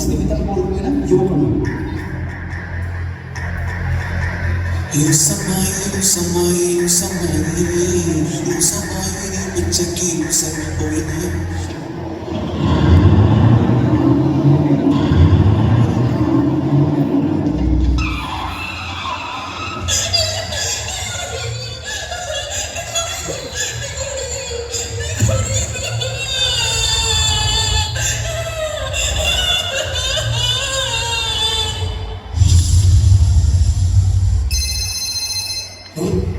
జీవితం కోల్పోయిన యువకుడు.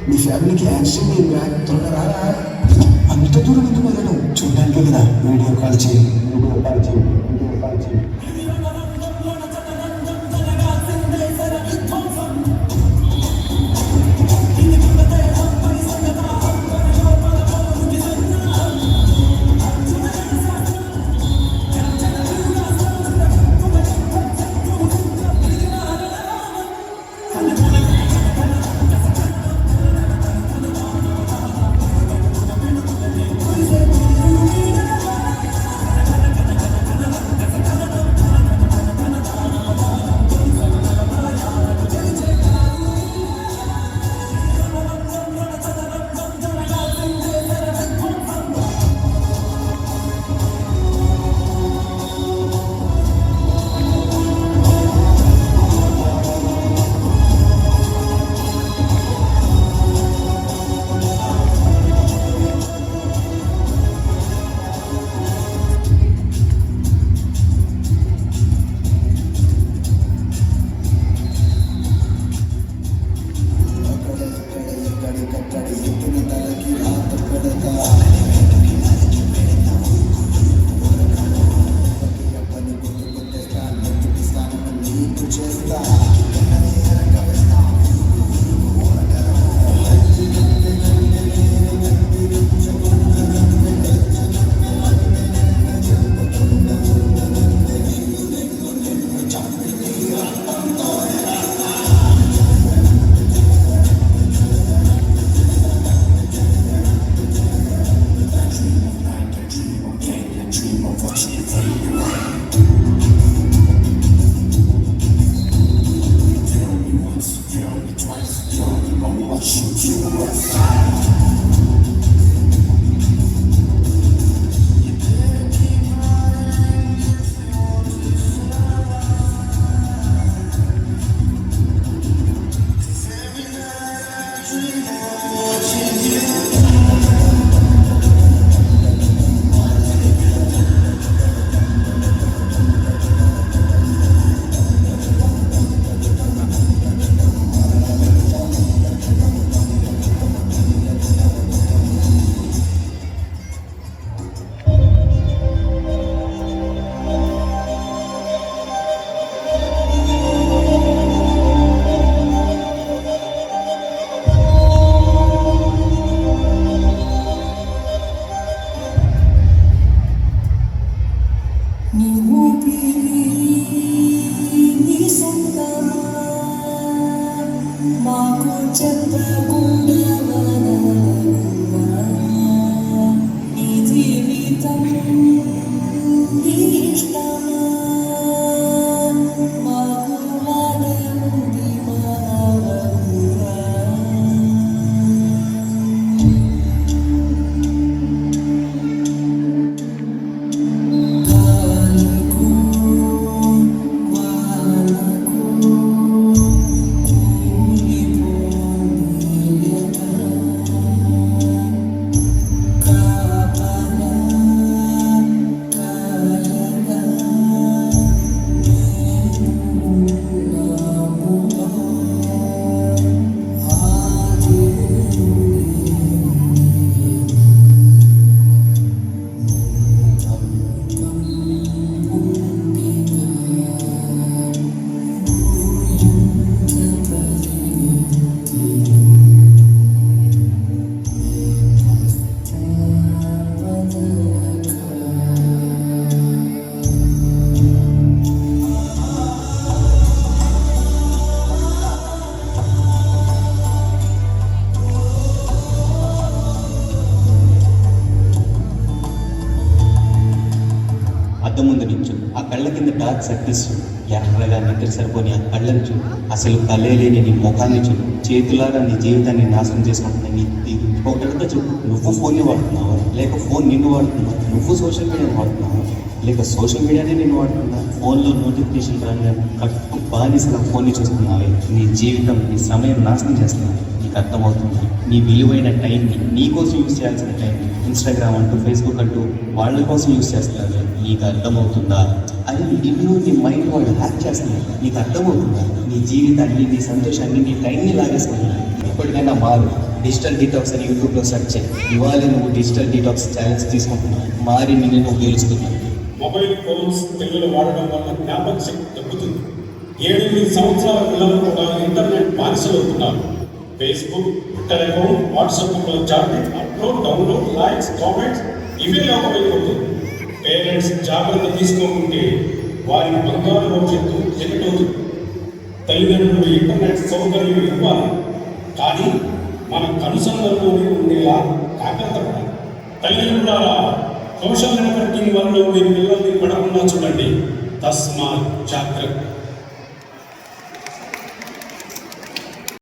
మీ ఫ్యామిలీకి యాక్సిడెంట్ అయిందిరా, త్వరగా రారా. అంత దూరం ఎందుకు వెళ్ళను? చూడడానికి కదా. వీడియో కాల్ చేయి. డార్క్ సర్కిల్స్ చూడు, ఎర్రగా నిద్ర సరిపోని ఆ కళ్ళని చూడు, అసలు కళ్ళే లేని నీ ముఖాన్ని చూడు, చేతులారా నీ జీవితాన్ని నాశనం చేసుకుంటున్నా నీ ఒకటితో చెప్పు, నువ్వు ఫోన్ని వాడుతున్నావా లేక ఫోన్ నిన్ను వాడుతున్నావా? నువ్వు సోషల్ మీడియాని వాడుతున్నావా లేక సోషల్ మీడియానే నిన్ను వాడుతున్నా? ఫోన్లో నోటిఫికేషన్ రాని కట్టు బానిసల ఫోన్ని చూస్తున్నావే. నీ జీవితం నీ సమయం నాశనం చేస్తున్నావు. నీకు అర్థమవుతుంది? నీ విలువైన టైంని నీ కోసం యూజ్ చేయాల్సిన టైంని ఇన్స్టాగ్రామ్ అంటూ ఫేస్బుక్ అంటూ వాళ్ళ కోసం యూజ్ చేస్తున్నారు. నీకు అర్థమవుతుందా? అది నిన్ను నీ మైండ్ వాళ్ళు హ్యాక్ చేస్తున్నారు. నీకు అర్థమవుతుందా? నీ జీవితాన్ని నీ సంతోషాన్ని నీ టైంని లాగేసుకుంటున్నారు. ఇప్పటికైనా మారు. డిజిటల్ డీటాక్స్ అని యూట్యూబ్లో సెర్చ్ చేయి. ఇవాళ నువ్వు డిజిటల్ డీటాక్స్ ఛాలెంజ్ తీసుకుంటున్నావు. మారి నిన్ను నువ్వు గెలుస్తున్నావు. మొబైల్ ఫోన్స్ పిల్లలు వాడడం వల్ల జ్ఞాపక శక్తి తగ్గుతుంది. 7-8 సంవత్సరాల పిల్లలు కూడా ఇంటర్నెట్ బానిసలు అవుతున్నారు. ఫేస్బుక్, ట్విట్టర్ అకౌంట్, వాట్సాప్లో chatting, upload, download, likes, comments ఇవే లోపమైపోతుంది. పేరెంట్స్ జాగ్రత్త తీసుకోకుంటే వారి బంగారు భవిష్యత్తు చెక్కటవుతుంది. తల్లిదండ్రులు ఇంటర్నెట్ సౌకర్యం ఇవ్వాలి, కానీ మన కనుసంధానంలోనే ఉండేలా జాగ్రత్త పడాలి. తల్లిదండ్రులారా, సోషల్ నెట్వర్కింగ్ వల్ల మీ పిల్లల్ని పడకుండా చూడండి. తస్మాత్ జాగ్రత్త.